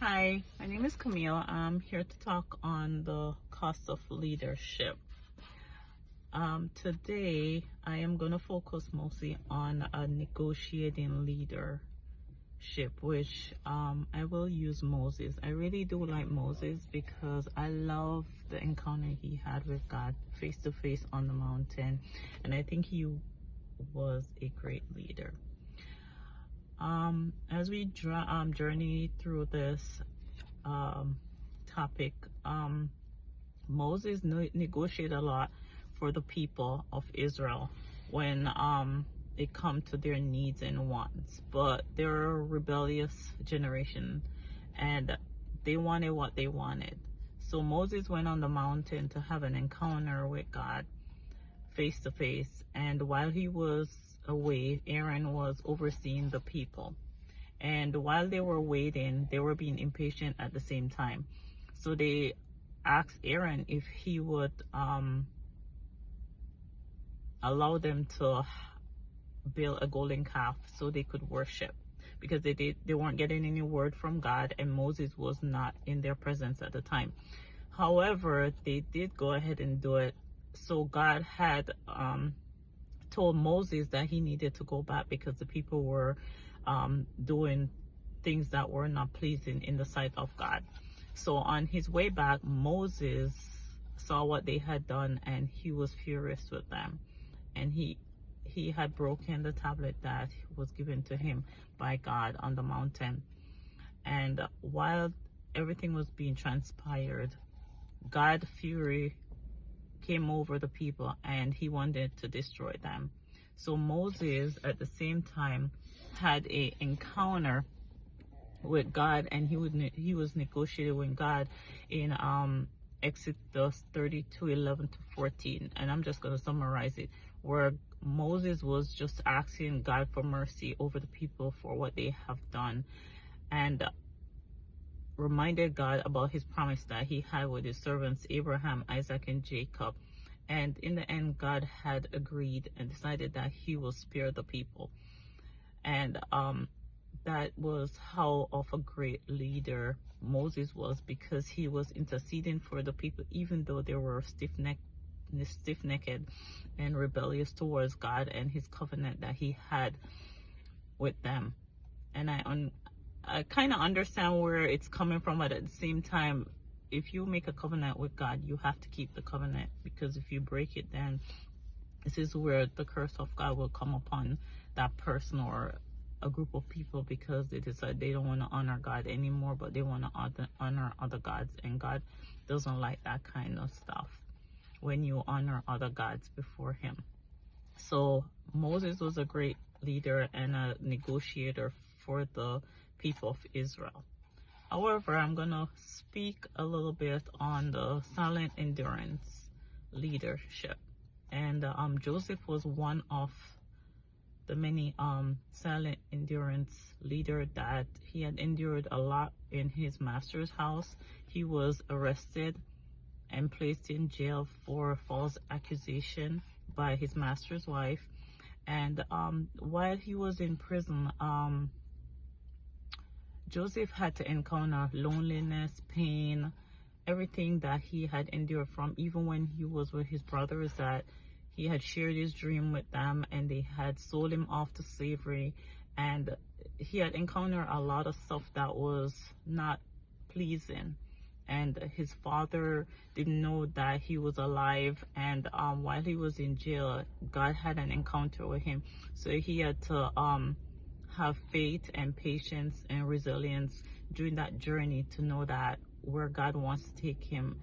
Hi, my name is Camille. I'm here to talk on the cost of leadership. Today, I am going to focus mostly on negotiating leadership, which I will use Moses. I really do like Moses because I love the encounter he had with God face to face on the mountain, and I think he was a great leader. As we journey through this topic, Moses negotiated a lot for the people of Israel when it come to their needs and wants, but they're a rebellious generation and they wanted what they wanted. So Moses went on the mountain to have an encounter with God face to face, and while he was away, Aaron was overseeing the people, and while they were waiting, they were being impatient at the same time. So they asked Aaron if he would allow them to build a golden calf so they could worship, because they weren't getting any word from God, and Moses was not in their presence at the time. However, they did go ahead and do it. So God had told Moses that he needed to go back because the people were doing things that were not pleasing in the sight of God. So on his way back, Moses saw what they had done, and he was furious with them, and he had broken the tablet that was given to him by God on the mountain. And while everything was being transpired, God's fury came over the people and he wanted to destroy them. So Moses at the same time had an encounter with God, and he was negotiating with God in Exodus 32:11-14, and I'm just going to summarize it, where Moses was just asking God for mercy over the people for what they have done, and reminded God about his promise that he had with his servants Abraham, Isaac, and Jacob. And in the end, God had agreed and decided that he will spare the people. And that was how of a great leader Moses was, because he was interceding for the people, even though they were stiff-necked and rebellious towards God and his covenant that he had with them. And I kind of understand where it's coming from, but at the same time, if you make a covenant with God, you have to keep the covenant, because if you break it, then this is where the curse of God will come upon that person or a group of people, because they decide they don't want to honor God anymore, but they want to honor other gods, and God doesn't like that kind of stuff when you honor other gods before him. So Moses was a great leader and a negotiator for the people of Israel. However, I'm going to speak a little bit on the silent endurance leadership. And Joseph was one of the many silent endurance leader that he had endured a lot in his master's house. He was arrested and placed in jail for false accusation by his master's wife. And while he was in prison, Joseph had to encounter loneliness, pain, everything that he had endured from, even when he was with his brothers, that he had shared his dream with them and they had sold him off to slavery, and he had encountered a lot of stuff that was not pleasing. And his father didn't know that he was alive, and while he was in jail, God had an encounter with him. So he had to have faith and patience and resilience during that journey to know that where God wants to take him,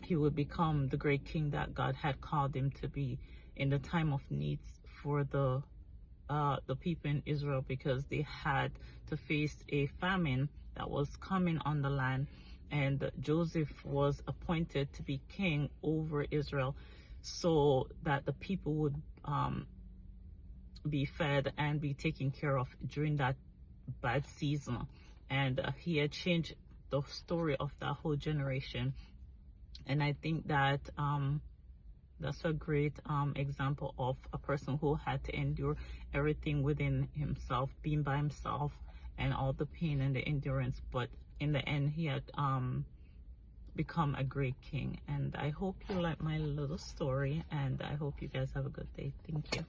he would become the great king that God had called him to be in the time of needs for the people in Israel, because they had to face a famine that was coming on the land, and Joseph was appointed to be king over Israel so that the people would be fed and be taken care of during that bad season. And he had changed the story of that whole generation. And I think that that's a great example of a person who had to endure everything within himself, being by himself, and all the pain and the endurance, but in the end he had become a great king. And I hope you like my little story, and I hope you guys have a good day. Thank you.